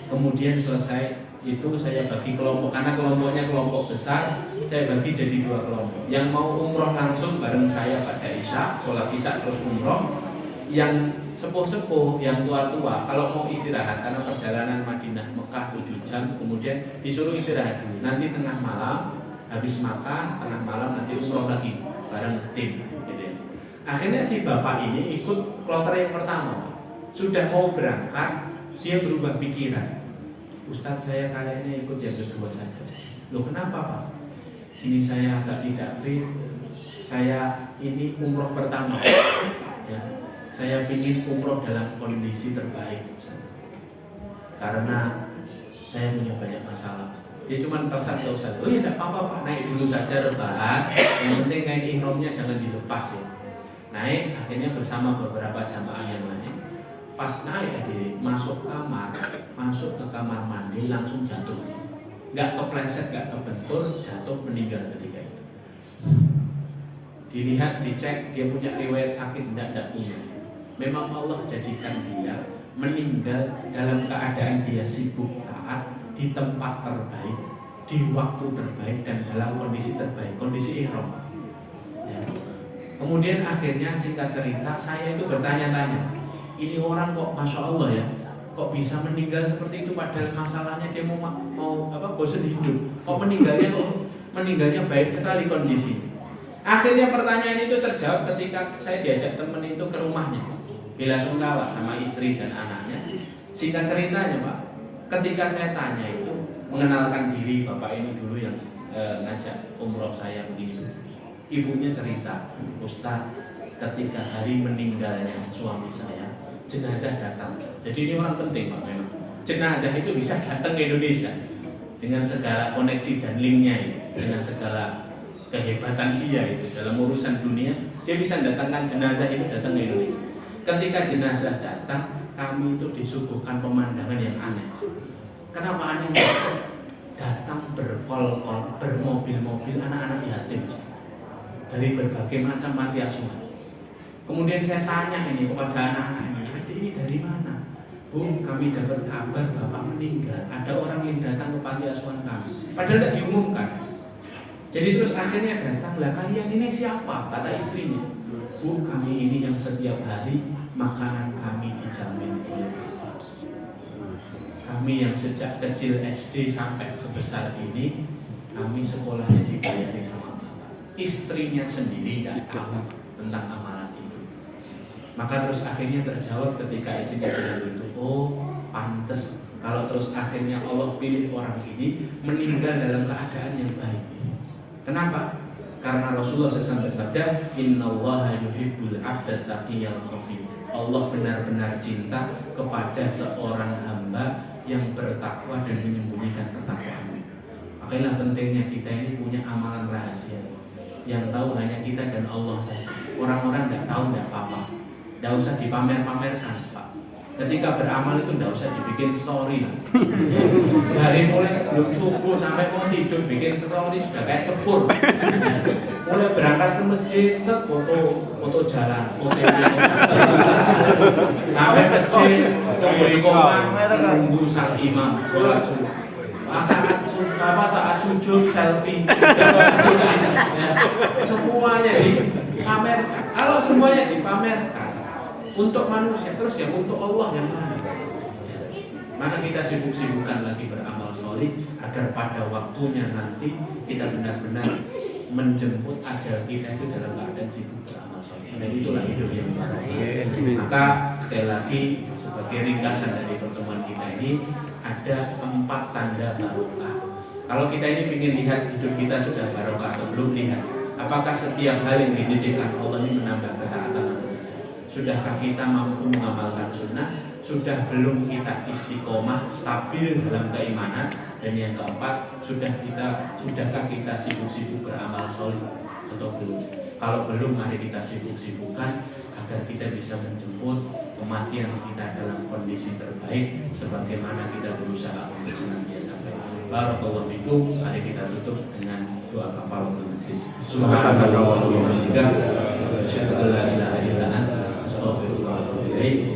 Kemudian selesai itu saya bagi kelompok, karena kelompoknya kelompok besar, saya bagi jadi 2 kelompok. Yang mau umroh langsung bareng saya pada Isya, sholat Isya terus umroh. Yang sepuh-sepuh, yang tua-tua, kalau mau istirahat karena perjalanan Madinah Mekah 7 jam, kemudian disuruh istirahat dulu. Nanti tengah malam habis makan, tengah malam nanti umroh lagi bareng tim. Akhirnya si bapak ini ikut kloter yang pertama. Sudah mau berangkat, dia berubah pikiran. Ustadz, saya kayaknya ikut yang kedua saja. Loh, kenapa Pak? Ini saya agak tidak fit. Saya ini umroh pertama. Ya, saya ingin umroh dalam kondisi terbaik, Ustadz. Karena saya punya banyak masalah. Dia cuma pesan ke Ustadz, oh ya tidak apa-apa Pak, naik dulu saja rebahan. Yang penting kain ihramnya jangan dilepas ya. Naik, akhirnya bersama beberapa jamaah yang lain. Pas naik masuk kamar, masuk ke kamar mandi langsung jatuh. Nggak kepleset, nggak kebentur, jatuh meninggal ketika itu. Dilihat, dicek, dia punya riwayat sakit, tidak punya. Memang Allah jadikan dia meninggal dalam keadaan dia sibuk taat di tempat terbaik, di waktu terbaik dan dalam kondisi terbaik, kondisi ihram. Ya. Kemudian akhirnya singkat cerita, saya itu bertanya-tanya, ini orang kok Masya Allah ya, kok bisa meninggal seperti itu padahal masalahnya dia mau bosan hidup, kok meninggalnya baik sekali kondisi. Akhirnya pertanyaan itu terjawab ketika saya diajak teman itu ke rumahnya, bela sungkawa sama istri dan anaknya. Singkat ceritanya Pak, ketika saya tanya itu, mengenalkan diri bapak ini dulu yang ngajak umroh saya begini. Ibunya cerita, Ustaz, ketika hari meninggalnya suami saya, jenazah datang. Jadi ini orang penting Pak memang. Jenazah itu bisa datang ke Indonesia dengan segala koneksi dan linknya itu, dengan segala kehebatan dia itu dalam urusan dunia, dia bisa datangkan jenazah itu datang ke Indonesia. Ketika jenazah datang, kami itu disuguhkan pemandangan yang aneh. Kenapa aneh? Datang berkol-kol, bermobil-mobil anak-anak yatim dari berbagai macam panti asuhan. Kemudian saya tanya ini kepada anak-anak, adik ini dari mana? Bu, kami dapat kabar bapak meninggal. Ada orang yang datang ke panti asuhan kami. Padahal tidak diumumkan. Jadi terus akhirnya datang, lah kalian ini siapa? Kata istrinya. Bu, kami ini yang setiap hari makanan kami dijamin oleh bapak. Kami yang sejak kecil SD sampai sebesar ini, kami sekolahnya dibayari sama bapak. Istrinya sendiri tidak tahu tentang amalan itu. Maka terus akhirnya terjawab ketika istrinya bilang itu, oh pantes kalau terus akhirnya Allah pilih orang ini meninggal dalam keadaan yang baik. Kenapa? Karena Rasulullah SAW bersabda, Innallaha yuhibbul abda taqiyal khafi. Allah benar-benar cinta kepada seorang hamba yang bertakwa dan menyembunyikan ketakwaan. Makanya pentingnya kita ini punya amalan rahasia. Yang tahu hanya kita dan Allah saja. Orang-orang tidak tahu, tidak apa-apa. Tidak usah dipamer-pamerkan Pak. Ketika beramal itu tidak usah dibikin story. Dari mulai sebelum subuh sampai mau tidur bikin story sudah kayak sepur. Mulai berangkat ke masjid, foto jalan, OTW masjid. Sampai masjid, tunggu menunggu sang imam sholat subuh. Saat sujud selfie, ya, semuanya dipamerkan. Kalau semuanya dipamerkan untuk manusia, terus ya untuk Allah yang mana? Maka kita sibuk-sibukkan lagi beramal solih agar pada waktunya nanti kita benar-benar menjemput ajal kita itu dalam keadaan sibuk beramal solih. Dan itulah hidup yang barokah. Maka sekali lagi sebagai ringkasan dari pertemuan kita ini, ada 4 tanda barokah. Kalau kita ini ingin lihat hidup kita sudah barokah atau belum, lihat apakah setiap hal yang dititipkan Allah ini menambah ketaatan. Sudahkah kita mampu mengamalkan sunnah? sudah belum kita istiqomah stabil dalam keimanan, dan yang keempat sudahkah kita sibuk-sibuk beramal soleh atau belum. Kalau belum, mari kita sibuk-sibukkan agar kita bisa menjemput kematian kita dalam kondisi terbaik sebagaimana kita berusaha untuk senantiasa baik. Barakallahu fikum. Mari kita tutup dengan doa kafaratul majlis. Subhanallah wa bihamdika asyhadu an la ilaha illa anta astaghfiruka wa atubu ilaik.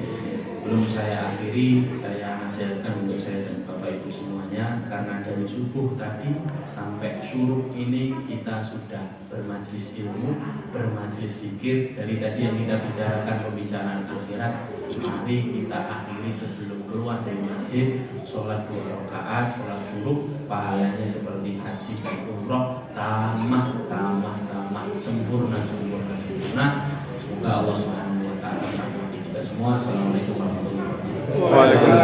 Sebelum saya akhiri, saya nasihatkan untuk saya dan Bapak Ibu semuanya, karena dari subuh tadi sampai syuruk ini kita sudah bermajlis ilmu, bermajlis zikir. Dari tadi yang kita bicarakan pembicaraan akhirat, mari kita akhiri sebelum keluar dari masjid, sholat 2 rakaat, sholat syuruk, pahalanya seperti haji dan umroh, tamah, sempurna. Semoga Allah Subhanahu wa taala merahmati kita semua. Assalamualaikum warahmatullahi wabarakatuh. Waalaikumsalam.